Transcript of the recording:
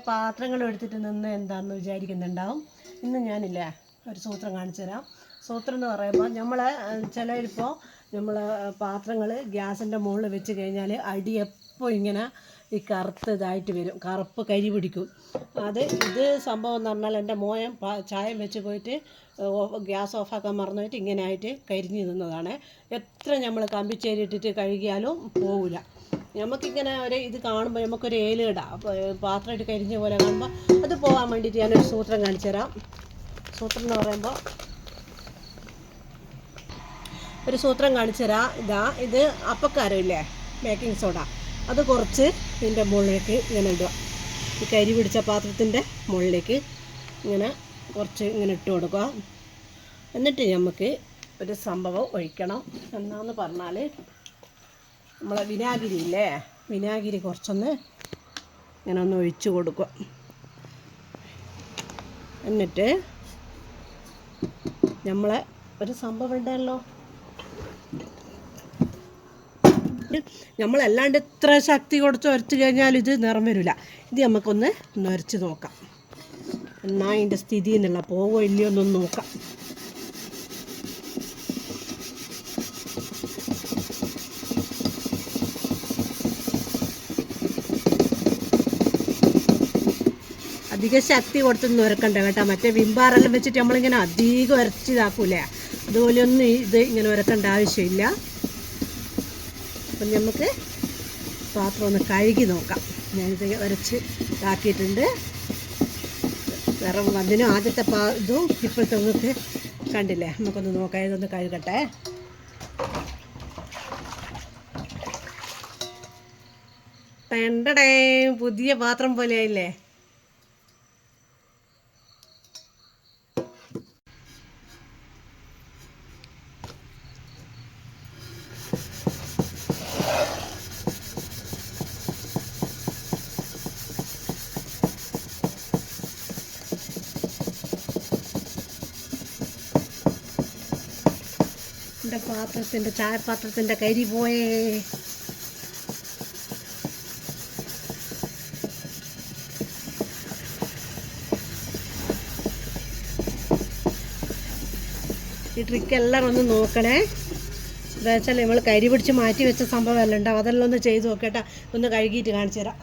പാത്രങ്ങൾ എടുത്തിട്ട് നിന്ന് എന്താണെന്ന് വിചാരിക്കുന്നുണ്ടാവും. ഇന്ന് ഞാനില്ലേ ഒരു സൂത്രം കാണിച്ചു തരാം. സൂത്രം എന്ന് പറയുമ്പോൾ ചിലരിപ്പോൾ നമ്മൾ പാത്രങ്ങൾ ഗ്യാസിൻ്റെ മുകളിൽ വെച്ച് കഴിഞ്ഞാൽ അടി എപ്പോൾ ഇങ്ങനെ ഈ കറുത്തതായിട്ട് വരും, കറുപ്പ് കരി പിടിക്കും. ഇത് സംഭവം എന്ന് പറഞ്ഞാൽ എൻ്റെ മോൻ ചായം വെച്ച് പോയിട്ട് ഗ്യാസ് ഓഫാക്കാൻ മറന്നു പോയിട്ട് ഇങ്ങനെ ആയിട്ട് കരിഞ്ഞു നിന്നതാണ്. എത്ര നമ്മൾ കമ്പിച്ചേരി ഇട്ടിട്ട് കഴുകിയാലും പോവില്ല. നമുക്കിങ്ങനെ ഇത് കാണുമ്പോൾ നമുക്കൊരു ഏലിടാം. അപ്പോൾ പാത്രം ഇട്ട് കരിഞ്ഞ പോലെ കാണുമ്പോൾ അത് പോകാൻ വേണ്ടിയിട്ട് ഞാനൊരു സൂത്രം കാണിച്ചു തരാം. സൂത്രം എന്ന് പറയുമ്പോൾ ഒരു സൂത്രം കാണിച്ചു തരാം. ഇത് അപ്പക്കാരമില്ലേ, ബേക്കിംഗ് സോഡ, അത് കുറച്ച് ഇതിൻ്റെ മുകളിലേക്ക് ഇങ്ങനെ ഇടുക. ഈ കരി പിടിച്ച പാത്രത്തിൻ്റെ മുകളിലേക്ക് ഇങ്ങനെ കുറച്ച് ഇങ്ങനെ ഇട്ട് കൊടുക്കുക. എന്നിട്ട് നമുക്ക് ഒരു സംഭവം ഒഴിക്കണം. എന്നാന്ന് പറഞ്ഞാൽ നമ്മളെ വിനാഗിരി ഇല്ലേ, വിനാഗിരി കുറച്ചൊന്ന് ഇങ്ങനെ ഒന്ന് ഒഴിച്ച് കൊടുക്കുക. എന്നിട്ട് നമ്മളെ ഒരു സംഭവം ഉണ്ടല്ലോ, നമ്മളല്ലാണ്ട് ഇത്ര ശക്തി കൊടുത്ത് ഉരച്ച് കഴിഞ്ഞാൽ ഇത് നിറം വരില്ല. ഇത് നമുക്കൊന്ന് ഉരച്ച് നോക്കാം. എന്നാൽ അതിൻ്റെ സ്ഥിതി എന്നുള്ള പോവോ ഇല്ലയോ എന്നൊന്ന് നോക്കാം. അധികം ശക്തി കൊടുത്തൊന്നും ഉരക്കണ്ട കേട്ടോ. മറ്റേ വിമ്പാറെല്ലാം വെച്ചിട്ട് നമ്മളിങ്ങനെ അധികം ഉരച്ചിതാക്കൂലേ, അതുപോലെയൊന്നും ഇത് ഇങ്ങനെ ഉരക്കേണ്ട ആവശ്യമില്ല. അപ്പം നമുക്ക് പാത്രം ഒന്ന് കഴുകി നോക്കാം. ഞാനിത് ഉരച്ച് ഇതാക്കിയിട്ടുണ്ട്. വേറെ അതിനും ആദ്യത്തെ ഇതും ഇപ്പോഴത്തെ നമുക്ക് കണ്ടില്ലേ, നമുക്കൊന്ന് നോക്കാം. ഇതൊന്ന് കഴുകട്ടെ. തെണ്ടടേ, പുതിയ പാത്രം പോലെ ആയില്ലേ. എൻ്റെ ചായപാത്രത്തിൻ്റെ കരി പോയേ. ഈ ട്രിക്ക് എല്ലാവരും ഒന്ന് നോക്കണേ. എന്താ വെച്ചാൽ നമ്മൾ കരി പിടിച്ച് മാറ്റി വെച്ച സംഭവമല്ല ഉണ്ടാവും. അതെല്ലാം ഒന്ന് ചെയ്ത് നോക്കട്ടെ. ഒന്ന് കഴുകിയിട്ട് കാണിച്ചു തരാം.